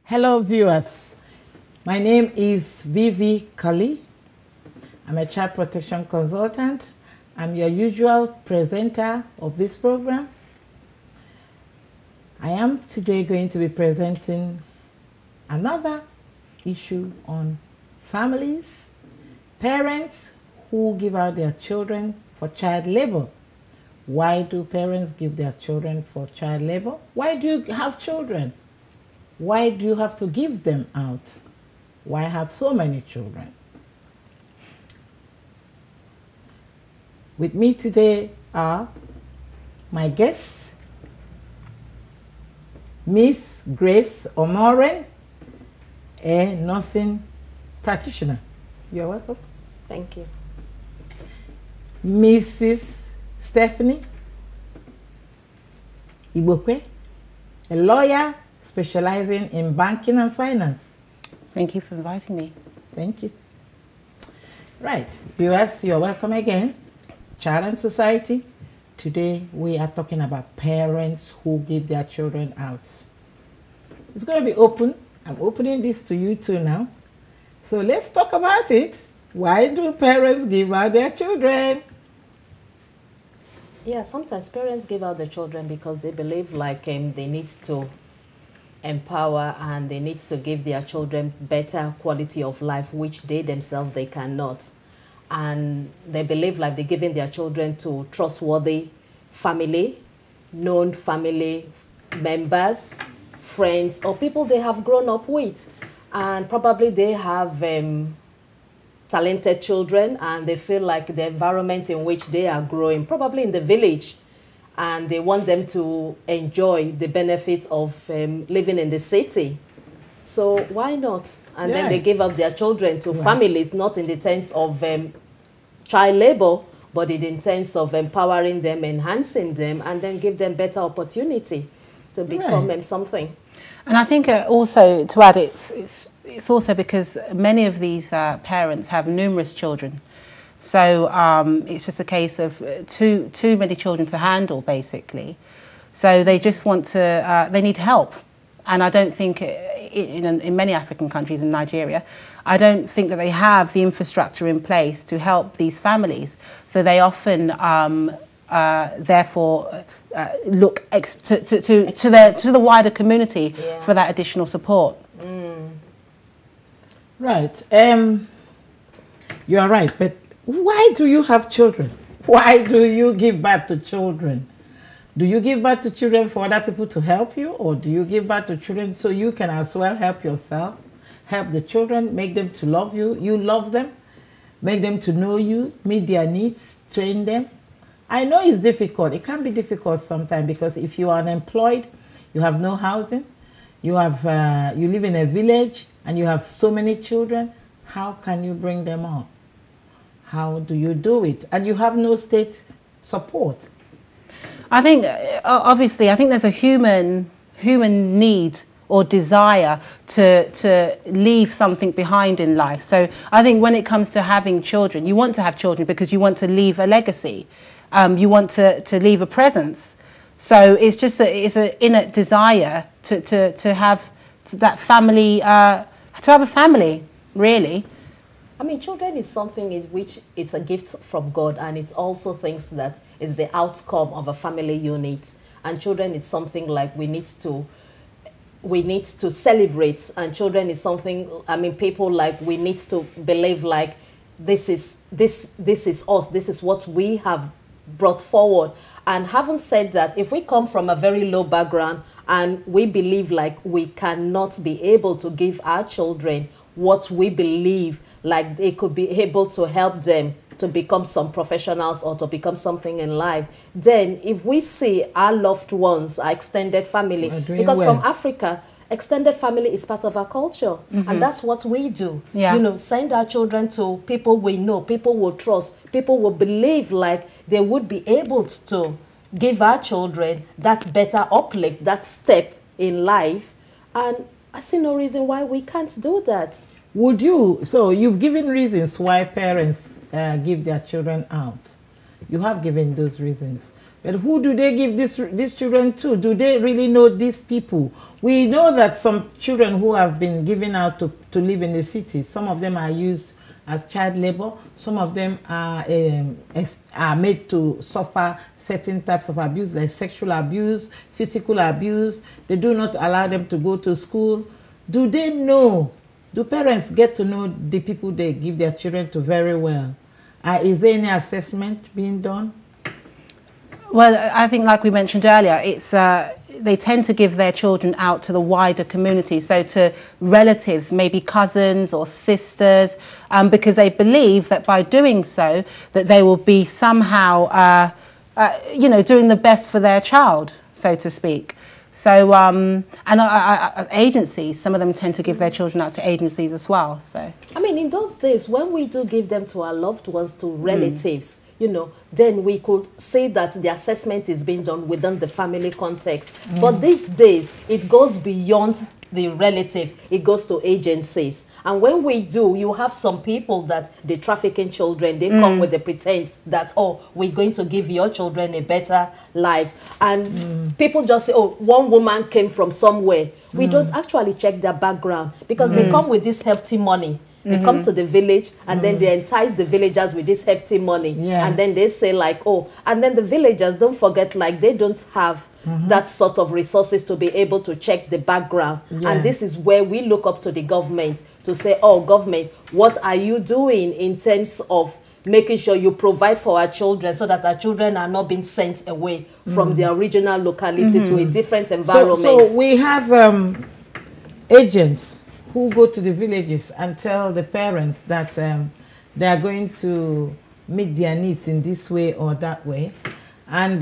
Hello viewers, my name is Vivi Kali. I'm a child protection consultant. I'm your usual presenter of this program. I am today going to be presenting another issue on families, parents who give out their children for child labor. Why do parents give their children for child labor? Why do you have children? Why do you have to give them out? Why have so many children? With me today are my guests, Miss Grace Omoren, a nursing practitioner. You're welcome. Thank you. Mrs. Stephanie Ibokwe, a lawyer specializing in banking and finance. Thank you for inviting me. Thank you. Right, viewers, you're welcome again. Child and Society. Today we are talking about parents who give their children out. It's going to be open. I'm opening this to you too now. So let's talk about it. Why do parents give out their children? Yeah, sometimes parents give out their children because they believe like they need to empower and they need to give their children better quality of life, which they themselves they cannot. And they believe like they're giving their children to trustworthy family, known family members, friends, or people they have grown up with. And probably they have talented children and they feel like the environment in which they are growing, probably in the village, and they want them to enjoy the benefits of living in the city. So why not? And then they give up their children to families, not in the sense of child labor, but in the sense of empowering them, enhancing them, and then give them better opportunity to become something. And I think also to add, it's also because many of these parents have numerous children. So it's just a case of too many children to handle, basically. So they just want to, they need help. And I don't think, in many African countries, in Nigeria, I don't think that they have the infrastructure in place to help these families. So they often, therefore, look to the wider community for that additional support. Right. You are right, but why do you have children? Why do you give birth to children? Do you give birth to children for other people to help you, or do you give birth to children so you can as well help yourself, help the children, make them to love you, you love them, make them to know you, meet their needs, train them? I know it's difficult. It can be difficult sometimes because if you are unemployed, you have no housing, you live in a village and you have so many children, how can you bring them up? How do you do it? And you have no state support. I think, obviously, I think there's a human need or desire to leave something behind in life. So I think when it comes to having children, you want to have children because you want to leave a legacy. You want to leave a presence. So it's just it's an innate desire to have that family, to have a family, really. I mean, children is something in which it's a gift from God, and it's also things that is the outcome of a family unit. And children is something like we need to celebrate. And children is something, I mean, people like we need to believe like this is us. This is what we have brought forward. And having said that, if we come from a very low background and we believe like we cannot be able to give our children what we believe like they could be able to help them to become some professionals or to become something in life, then if we see our loved ones, our extended family, because from Africa, extended family is part of our culture, and that's what we do. You know, send our children to people we know, people will trust, people will believe like they would be able to give our children that better uplift, that step in life. And I see no reason why we can't do that. Would you, so you've given reasons why parents give their children out. You have given those reasons. But who do they give these children to? Do they really know these people? We know that some children who have been given out to live in the city, some of them are used as child labor. Some of them are made to suffer certain types of abuse, like sexual abuse, physical abuse. They do not allow them to go to school. Do they know? Do parents get to know the people they give their children to very well? Is there any assessment being done? Well, I think, like we mentioned earlier, it's they tend to give their children out to the wider community, so to relatives, maybe cousins or sisters, because they believe that by doing so, that they will be somehow, you know, doing the best for their child, so to speak. So, and agencies, some of them tend to give their children out to agencies as well. So, I mean, in those days, when we do give them to our loved ones, to relatives, you know, then we could say that the assessment is being done within the family context. But these days, it goes beyond the relative, it goes to agencies. And when we do, you have some people that they traffic in children, they come with the pretense that, oh, we're going to give your children a better life. And people just say, oh, one woman came from somewhere. We don't actually check their background, because they come with this hefty money. They come to the village, and then they entice the villagers with this hefty money. And then they say like, oh, and then the villagers, don't forget, like, they don't have that sort of resources to be able to check the background. And this is where we look up to the government to say, oh, government, what are you doing in terms of making sure you provide for our children, so that our children are not being sent away from their original locality to a different environment? So we have agents who go to the villages and tell the parents that they are going to meet their needs in this way or that way. And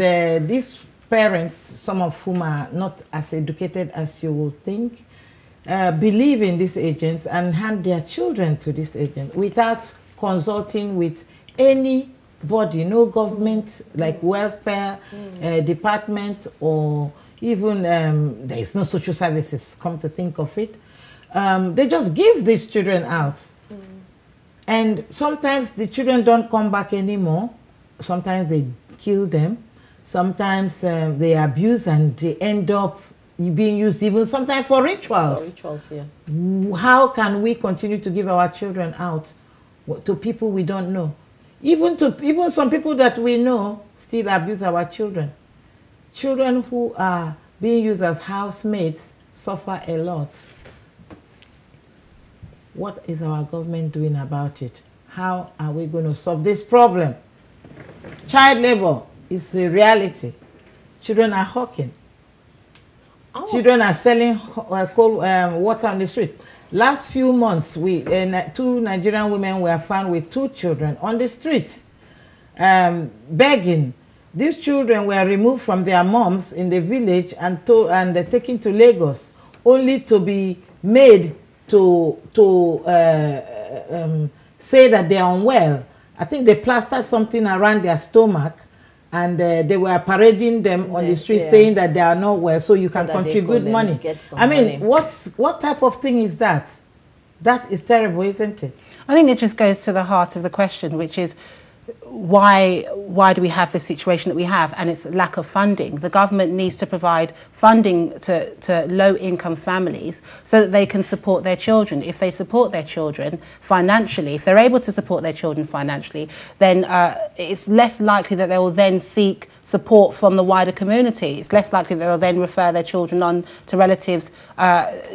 these parents, some of whom are not as educated as you would think, believe in these agents and hand their children to this agent without consulting with anybody, no government, like welfare department, or even there is no social services, come to think of it. They just give these children out. And sometimes the children don't come back anymore. Sometimes they kill them. Sometimes they abuse, and they end up being used even sometimes for rituals. For rituals, yeah. How can we continue to give our children out to people we don't know? Even some people that we know still abuse our children. Children who are being used as housemates suffer a lot. What is our government doing about it? How are we going to solve this problem? Child labor is a reality. Children are hawking. Oh. Children are selling cold water on the street. Last few months, 2 Nigerian women were found with 2 children on the street, begging. These children were removed from their moms in the village and taken to Lagos, only to be made to say that they are unwell. I think they plastered something around their stomach, and they were parading them on the street, saying that they are not well, so you can contribute money. I mean, what type of thing is that? That is terrible, isn't it? I think it just goes to the heart of the question, which is why do we have the situation that we have? And it's lack of funding. The government needs to provide funding to low-income families so that they can support their children. If they support their children financially, if they're able to support their children financially, then it's less likely that they will then seek support from the wider community. It's less likely that they'll then refer their children on to relatives,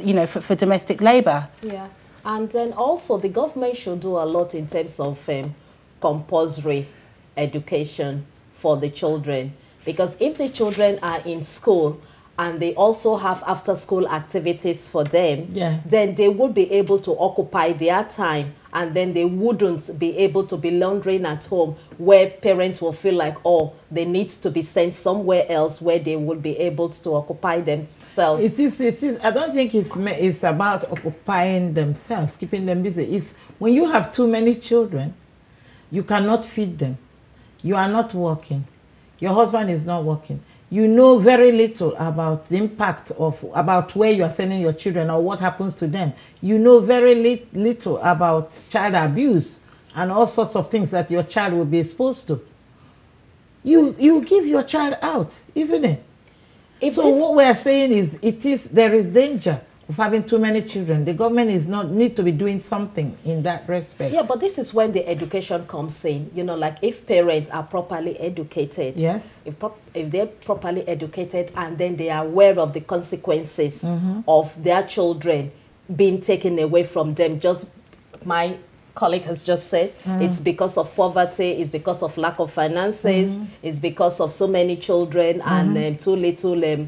you know, for domestic labour. Yeah, and then also the government should do a lot in terms of compulsory education for the children, because if the children are in school and they also have after school activities for them, then they would be able to occupy their time, and then they wouldn't be able to be laundering at home, where parents will feel like, oh, they need to be sent somewhere else where they will be able to occupy themselves. It is. I don't think it's about occupying themselves, keeping them busy. It's when you have too many children, you cannot feed them. You are not working. Your husband is not working. You know very little about the impact about where you are sending your children or what happens to them. You know very little about child abuse and all sorts of things that your child will be exposed to. you give your child out, isn't it? If So this- what we are saying is there is danger of having too many children. The government is not need to be doing something in that respect. Yeah, but this is when the education comes in. You know, like if parents are properly educated, Yes. if they're properly educated and then they are aware of the consequences of their children being taken away from them, just my colleague has just said, it's because of poverty, it's because of lack of finances, it's because of so many children and too little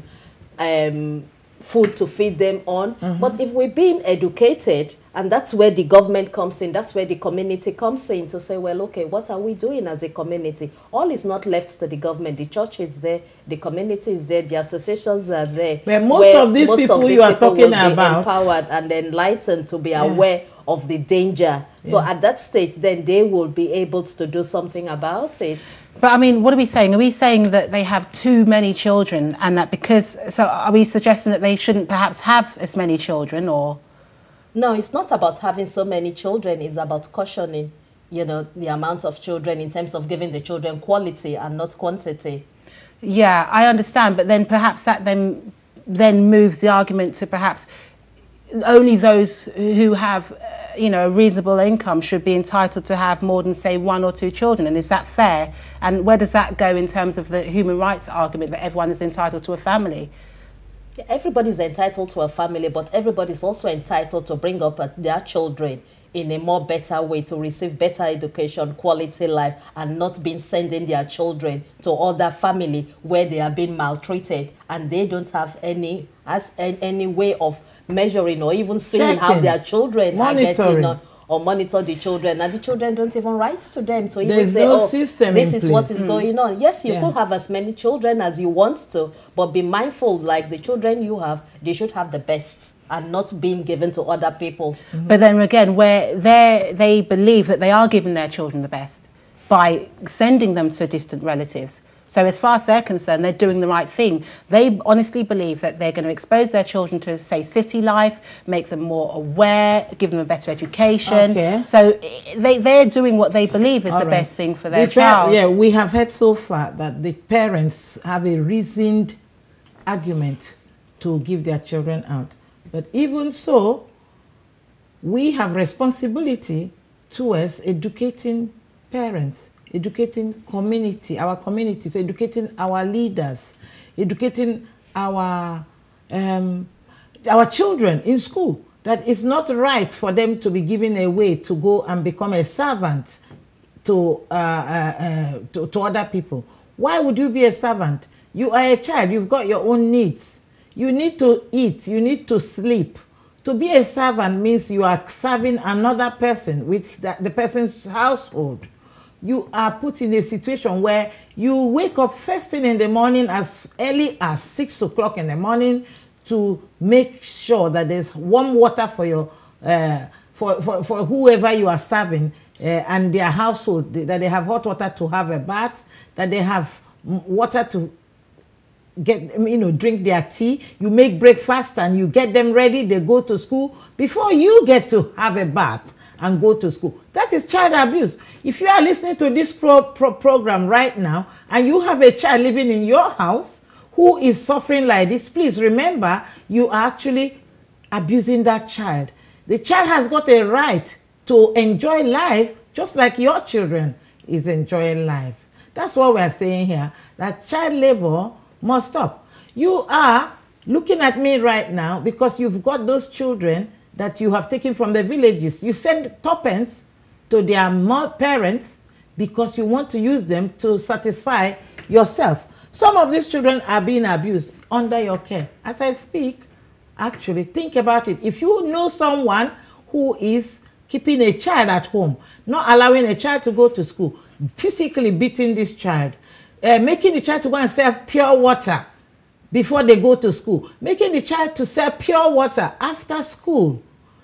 food to feed them on. But if we're being educated, and that's where the government comes in, that's where the community comes in to say, well, okay, what are we doing as a community? All is not left to the government. The church is there, the community is there, the associations are there. But most where of these people you are people talking will be about- empowered and enlightened to be aware of the danger. So at that stage, then they will be able to do something about it. But I mean, what are we saying? Are we saying that they have too many children and that because, so are we suggesting that they shouldn't perhaps have as many children or? No, it's not about having so many children. It's about cautioning, you know, the amount of children in terms of giving the children quality and not quantity. Yeah, I understand. But then perhaps that then moves the argument to perhaps only those who have, you know, a reasonable income should be entitled to have more than, say, 1 or 2 children. And is that fair? And where does that go in terms of the human rights argument that everyone is entitled to a family? Everybody's entitled to a family, but everybody's also entitled to bring up their children in a more better way, to receive better education, quality life, and not being sending their children to other family where they are being maltreated and they don't have any way of measuring or even seeing how Checking. their children are getting Monitoring. on, or monitor the children, and the children don't even write to them to even There's say, no oh, system this in is what place. is going on. Yes, you Yeah. could have as many children as you want to, but be mindful, like the children you have, they should have the best and not being given to other people. But then again, where they believe that they are giving their children the best by sending them to distant relatives. So as far as they're concerned, they're doing the right thing. They honestly believe that they're going to expose their children to, say, city life, make them more aware, give them a better education. Okay. So they're doing what they believe is All the right. best thing for their The child. Yeah, we have heard so far that the parents have a reasoned argument to give their children out. But even so, we have responsibility towards educating parents, educating community, our communities, educating our leaders, educating our children in school, that it's not right for them to be given away to go and become a servant to other people. Why would you be a servant? You are a child. You've got your own needs. You need to eat. You need to sleep. To be a servant means you are serving another person with the person's household. You are put in a situation where you wake up first thing in the morning, as early as 6 o'clock in the morning, to make sure that there's warm water for your for whoever you are serving and their household, that they have hot water to have a bath, that they have water to get, you know, drink their tea. You make breakfast and you get them ready. They go to school before you get to have a bath and go to school. That is child abuse. If you are listening to this program right now and you have a child living in your house who is suffering like this, please remember you are actually abusing that child. The child has got a right to enjoy life just like your children is enjoying life. That's what we are saying here, that child labor must stop. You are looking at me right now because you've got those children that you have taken from the villages. You send tuppence to their parents because you want to use them to satisfy yourself. Some of these children are being abused under your care. As I speak, actually, think about it. If you know someone who is keeping a child at home, not allowing a child to go to school, physically beating this child, making the child to go and sell pure water before they go to school, making the child to sell pure water after school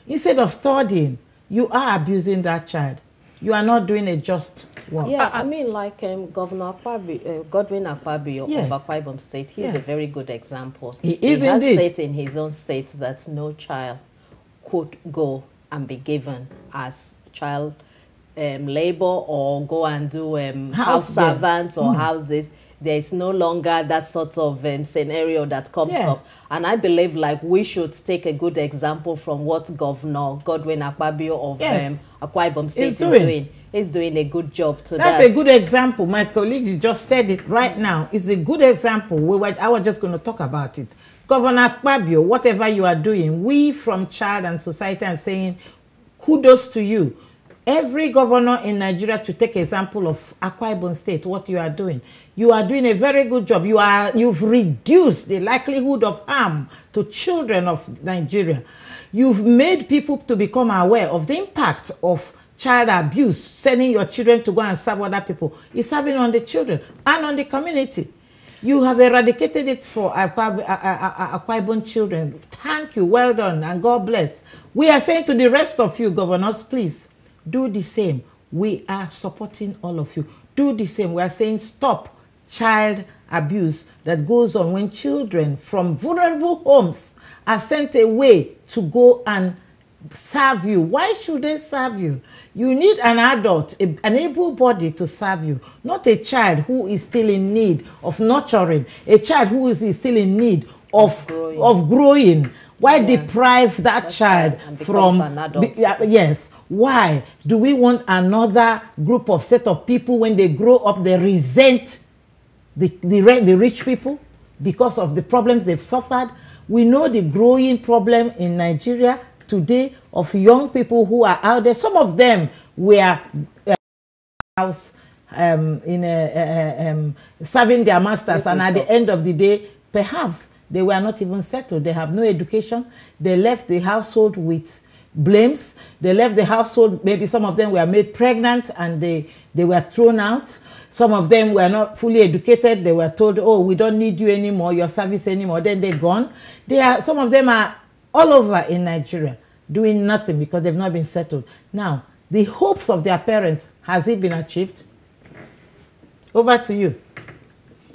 instead of studying, you are abusing that child. You are not doing a just work. Yeah, I mean, like Governor Godwin Akpabio Yes. of Akwa Ibom State, he's Yeah. a very good example. He is has indeed. said in his own state that no child could go and be given as child labor or go and do house servants or houses. There is no longer that sort of scenario that comes up. And I believe like we should take a good example from what Governor Godwin Akpabio of Akwa Ibom State is doing. He's doing a good job to that. That's a good example. My colleague just said it right now. It's a good example. I was just going to talk about it. Governor Akpabio, whatever you are doing, we from Child and Society are saying kudos to you. Every governor in Nigeria to take example of Akwa Ibom State, what you are doing. You are doing a very good job. You've reduced the likelihood of harm to children of Nigeria. You've made people to become aware of the impact of child abuse, sending your children to go and serve other people. It's having on the children and on the community. You have eradicated it for Akwa Ibom children. Thank you. Well done and God bless. We are saying to the rest of you, governors, please, do the same. We are supporting all of you. Do the same. We are saying stop child abuse that goes on when children from vulnerable homes are sent away to go and serve you. Why should they serve you? You need an adult, an able body to serve you, not a child who is still in need of nurturing, a child who is still in need of growing. Why deprive that child from an adult? Yes. Why do we want another group of set of people when they grow up, they resent the rich people because of the problems they've suffered? We know the growing problem in Nigeria today of young people who are out there. Some of them were house serving their masters, and at the end of the day, perhaps they were not even settled. They have no education. They left the household with blames. They left the household, maybe some of them were made pregnant and they were thrown out. Some of them were not fully educated. They were told, oh, we don't need you anymore, your service anymore. Then they're gone. Some of them are all over in Nigeria doing nothing because they've not been settled. Now, the hopes of their parents, has it been achieved? Over to you.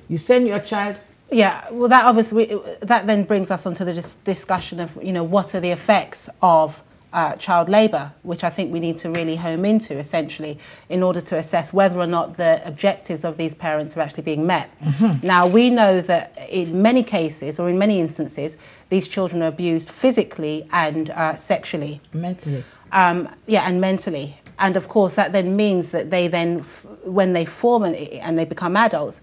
You send your child. Yeah, well, that obviously, that then brings us onto the discussion of, you know, what are the effects of child labour, which I think we need to really home into, essentially, in order to assess whether or not the objectives of these parents are actually being met. Now, we know that in many cases, or in many instances, these children are abused physically and sexually. Mentally. Yeah, and mentally. And of course, that then means that they then, when they form and they become adults,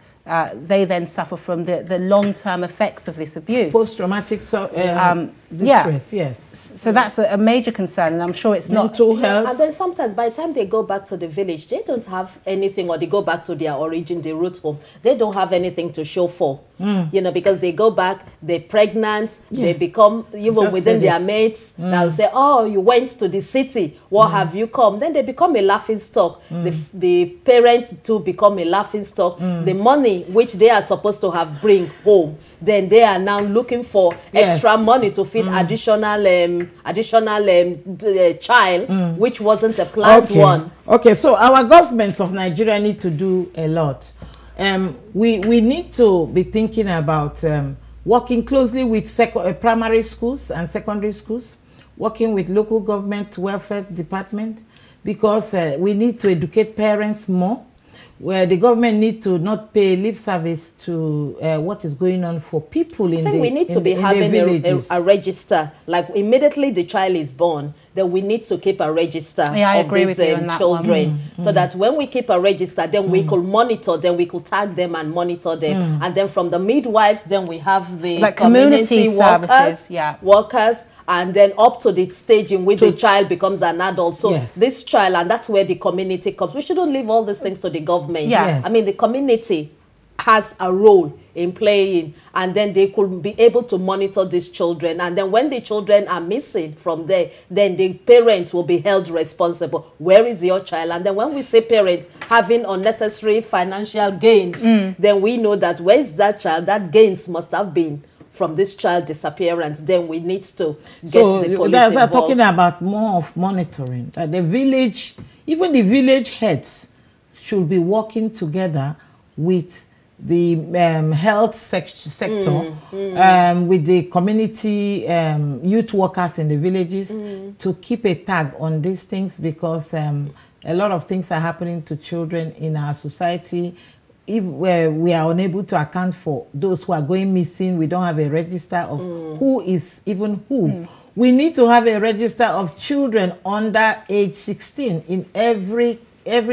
they then suffer from the long-term effects of this abuse. Post-traumatic distress, yes. So that's a major concern, and I'm sure it's not... Mental health. And then sometimes by the time they go back to the village, they don't have anything, or they go back to their origin, the root home, they don't have anything to show for. You know, because they go back, they're pregnant, they become, even within their mates, they'll say, oh, you went to the city, what have you come? Then they become a laughing stock. The parents too become a laughing stock. The money which they are supposed to have bring home, then they are now looking for extra money to feed additional child, which wasn't a planned one. Okay, so our government of Nigeria need to do a lot. We need to be thinking about working closely with primary schools and secondary schools, working with local government welfare department, because we need to educate parents more, where the government need to not pay lip service to what is going on for people in the villages. I think we need to be having a register. Like immediately the child is born, then we need to keep a register of these children. So that when we keep a register, then we could monitor them, we could tag them and monitor them. And then from the midwives, then we have the like community services, workers, and then up to the stage in which the child becomes an adult. So this child, and that's where the community comes. We shouldn't leave all these things to the government. I mean, the community has a role in playing, and then they could be able to monitor these children. And then when the children are missing from there, then the parents will be held responsible. Where is your child? And then when we say parents having unnecessary financial gains, then we know that where is that child? That gains must have been from this child disappearance. Then we need to get the police involved. Talking about more of monitoring. The village, even the village heads should be working together with the health sector, with the community youth workers in the villages to keep a tag on these things, because a lot of things are happening to children in our society. If we are unable to account for those who are going missing, we don't have a register of who is even who. We need to have a register of children under age 16 in every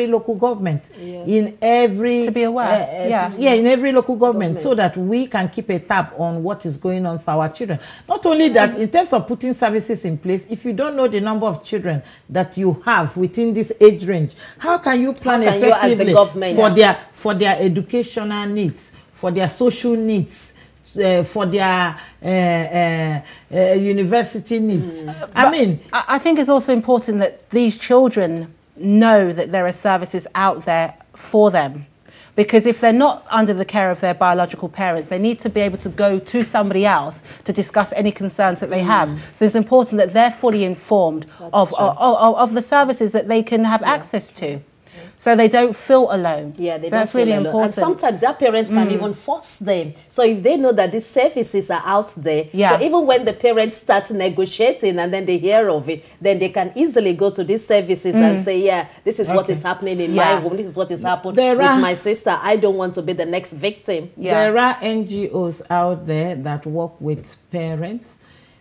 local government, in every to be aware, in every local government, so that we can keep a tab on what is going on for our children. Not only that, in terms of putting services in place, if you don't know the number of children that you have within this age range, how can you plan effectively for their educational needs, for their social needs, for their university needs? I think it's also important that these children know that there are services out there for them, because if they're not under the care of their biological parents, they need to be able to go to somebody else to discuss any concerns that they have. So it's important that they're fully informed of the services that they can have access to, so they don't feel alone. Yeah, they so don't that's feel really alone. important. And sometimes their parents can even force them. So if they know that these services are out there, so even when the parents start negotiating and then they hear of it, then they can easily go to these services and say, yeah, this is what is happening in my home, this is what is happening with my sister. I don't want to be the next victim. There are NGOs out there that work with parents.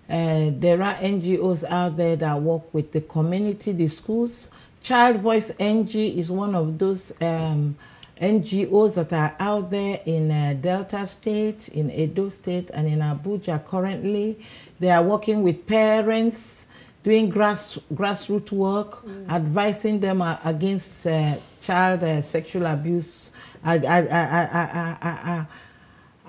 There are NGOs out there that work with the community, the schools. Child Voice NG is one of those NGOs that are out there in Delta State, in Edo State, and in Abuja currently. They are working with parents, doing grassroots work, advising them against child sexual abuse,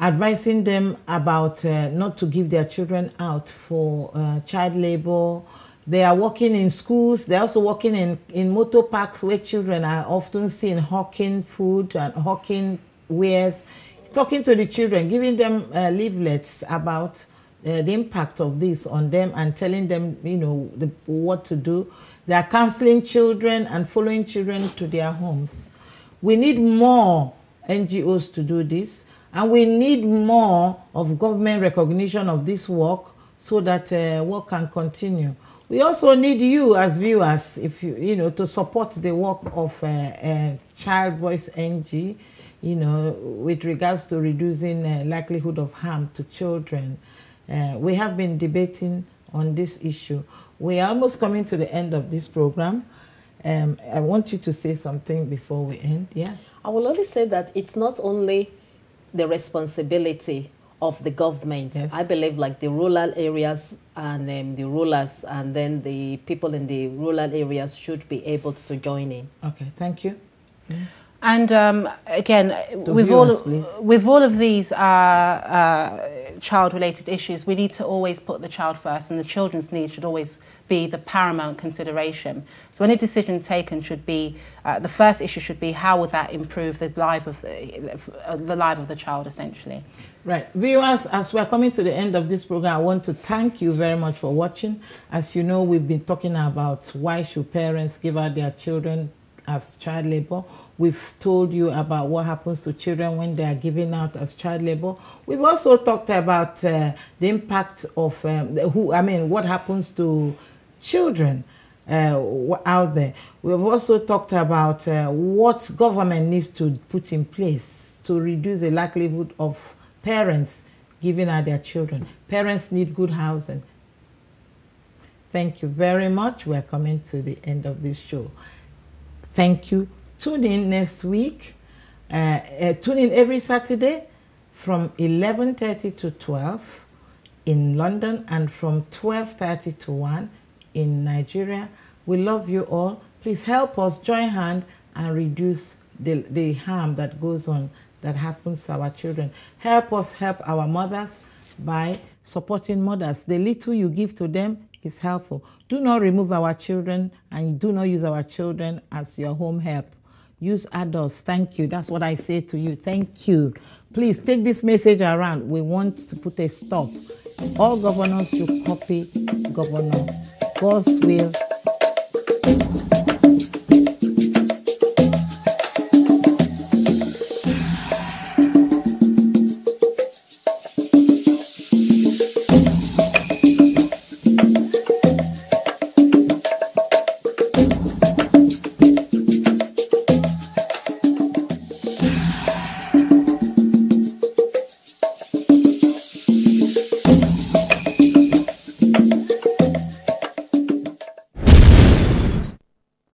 advising them about not to give their children out for child labor. They are working in schools. They're also working in motor parks where children are often seen hawking food and hawking wares, talking to the children, giving them leaflets about the impact of this on them and telling them, what to do. They are counseling children and following children to their homes. We need more NGOs to do this, and we need more of government recognition of this work so that work can continue. We also need you as viewers, if to support the work of Child Voice NG, with regards to reducing likelihood of harm to children. We have been debating on this issue. We are almost coming to the end of this program. I want you to say something before we end. Yeah. I will only say that it's not only the responsibility of the government. Yes. I believe like the rural areas and the rulers and then the people in the rural areas should be able to join in. Okay, thank you. And again, with all of these child-related issues, we need to always put the child first, and the children's needs should always be the paramount consideration. So any decision taken should be, the first issue should be, how would that improve the life of the child, essentially. Right. Viewers, as we're coming to the end of this program, I want to thank you very much for watching. As you know, we've been talking about why should parents give out their children as child labor. We've told you about what happens to children when they are given out as child labor. We've also talked about the impact of what happens to children out there. We've also talked about what government needs to put in place to reduce the likelihood of parents giving out their children. Parents need good housing. Thank you very much. We're coming to the end of this show. Thank you. Tune in next week. Tune in every Saturday from 11:30 to 12 in London and from 12:30 to 1 in Nigeria. We love you all. Please help us join hands and reduce the harm that goes on, that happens to our children. Help us help our mothers by supporting mothers. The little you give to them is helpful. Do not remove our children, and do not use our children as your home help. Use adults. Thank you. That's what I say to you. Thank you. Please take this message around. We want to put a stop. All governors should copy Governor. God's will